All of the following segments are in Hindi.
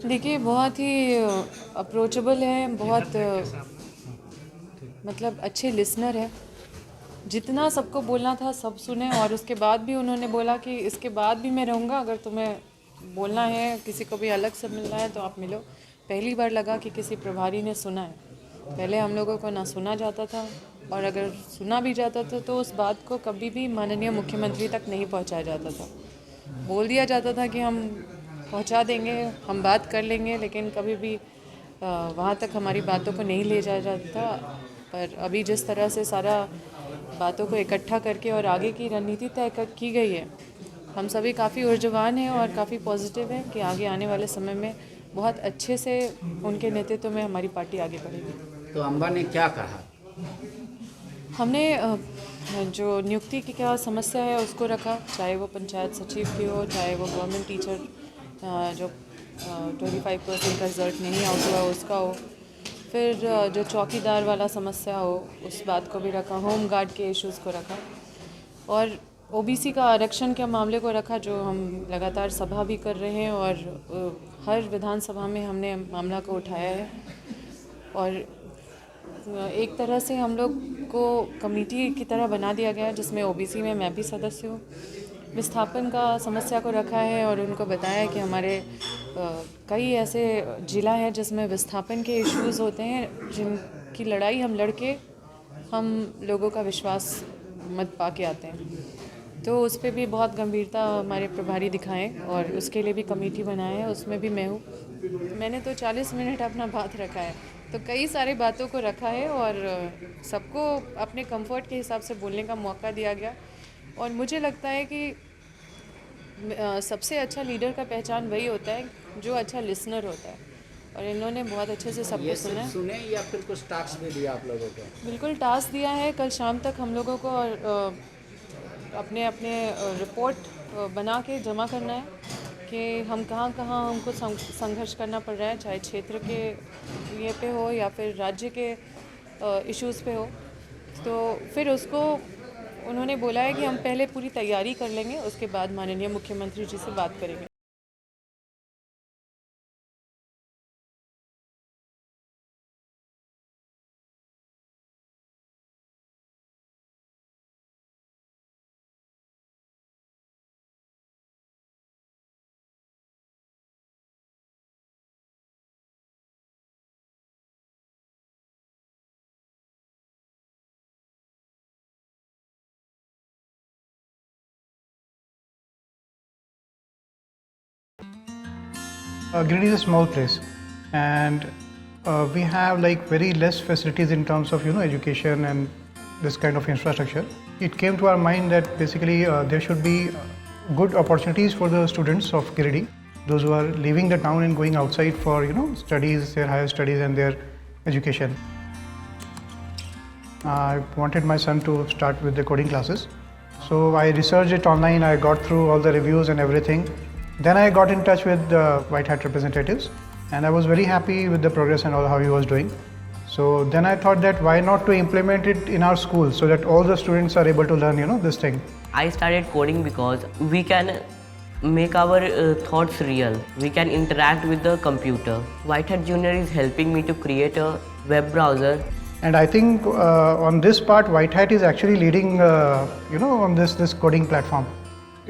देखिए, बहुत ही अप्रोचेबल है, बहुत मतलब अच्छे लिसनर है। जितना सबको बोलना था सब सुने, और उसके बाद भी उन्होंने बोला कि इसके बाद भी मैं रहूँगा, अगर तुम्हें बोलना है, किसी को भी अलग से मिलना है तो आप मिलो। पहली बार लगा कि किसी प्रभारी ने सुना है। पहले हम लोगों को ना सुना जाता था, और अगर सुना भी जाता था तो उस बात को कभी भी माननीय मुख्यमंत्री तक नहीं पहुंचाया जाता था। बोल दिया जाता था कि हम पहुंचा देंगे, हम बात कर लेंगे, लेकिन कभी भी वहाँ तक हमारी बातों को नहीं ले जाया जाता था। पर अभी जिस तरह से सारा बातों को इकट्ठा करके और आगे की रणनीति तय की गई है, हम सभी काफ़ी ऊर्जावान हैं और काफ़ी पॉजिटिव हैं कि आगे आने वाले समय में बहुत अच्छे से उनके नेतृत्व में हमारी पार्टी आगे बढ़ेगी। तो अम्बा ने क्या कहा? हमने जो नियुक्ति की क्या समस्या है उसको रखा, चाहे वो पंचायत सचिव की हो, चाहे वो गवर्नमेंट टीचर जो 25% का रिजल्ट नहीं आउट हुआ उसका हो, फिर जो चौकीदार वाला समस्या हो उस बात को भी रखा, होम गार्ड के इश्यूज़ को रखा, और ओबीसी का आरक्षण के मामले को रखा, जो हम लगातार सभा भी कर रहे हैं और हर विधानसभा में हमने मामला को उठाया है। और एक तरह से हम लोग को कमेटी की तरह बना दिया गया है, जिसमें ओबीसी में मैं भी सदस्य हूँ। विस्थापन का समस्या को रखा है और उनको बताया कि हमारे कई ऐसे ज़िला हैं जिसमें विस्थापन के इश्यूज़ होते हैं, जिनकी लड़ाई हम लड़के हम लोगों का विश्वास मत पा के आते हैं। तो उस पर भी बहुत गंभीरता हमारे प्रभारी दिखाएं, और उसके लिए भी कमेटी बनाए है, उसमें भी मैं हूँ। मैंने तो 40 मिनट अपना बात रखा है, तो कई सारी बातों को रखा है और सबको अपने कंफर्ट के हिसाब से बोलने का मौका दिया गया। और मुझे लगता है कि सबसे अच्छा लीडर का पहचान वही होता है जो अच्छा लिसनर होता है, और इन्होंने बहुत अच्छे से सबको सुना है। सुने या फिर कुछ टास्क भी दिया आप लोगों को? बिल्कुल टास्क दिया है, कल शाम तक हम लोगों को अपने अपने रिपोर्ट बना के जमा करना है कि हम कहाँ कहाँ हमको संघर्ष करना पड़ रहा है, चाहे क्षेत्र के ये पे हो या फिर राज्य के इश्यूज़ पे हो। तो फिर उसको उन्होंने बोला है कि हम पहले पूरी तैयारी कर लेंगे, उसके बाद माननीय मुख्यमंत्री जी से बात करेंगे। Girirdi is a small place, and we have like very less facilities in terms of education and this kind of infrastructure. It came to our mind that basically there should be good opportunities for the students of Girirdi, those who are leaving the town and going outside for studies, their higher studies and their education. I wanted my son to start with the coding classes, so I researched it online. I got through all the reviews and everything. Then I got in touch with the White Hat representatives, and I was very happy with the progress and all how he was doing. So then I thought that why not to implement it in our school so that all the students are able to learn this thing. I started coding because we can make our thoughts real. We can interact with the computer. White Hat Junior is helping me to create a web browser. And I think on this part, White Hat is actually leading, on this coding platform.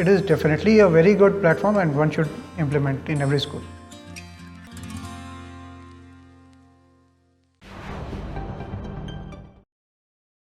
It is definitely a very good platform and one should implement in every school.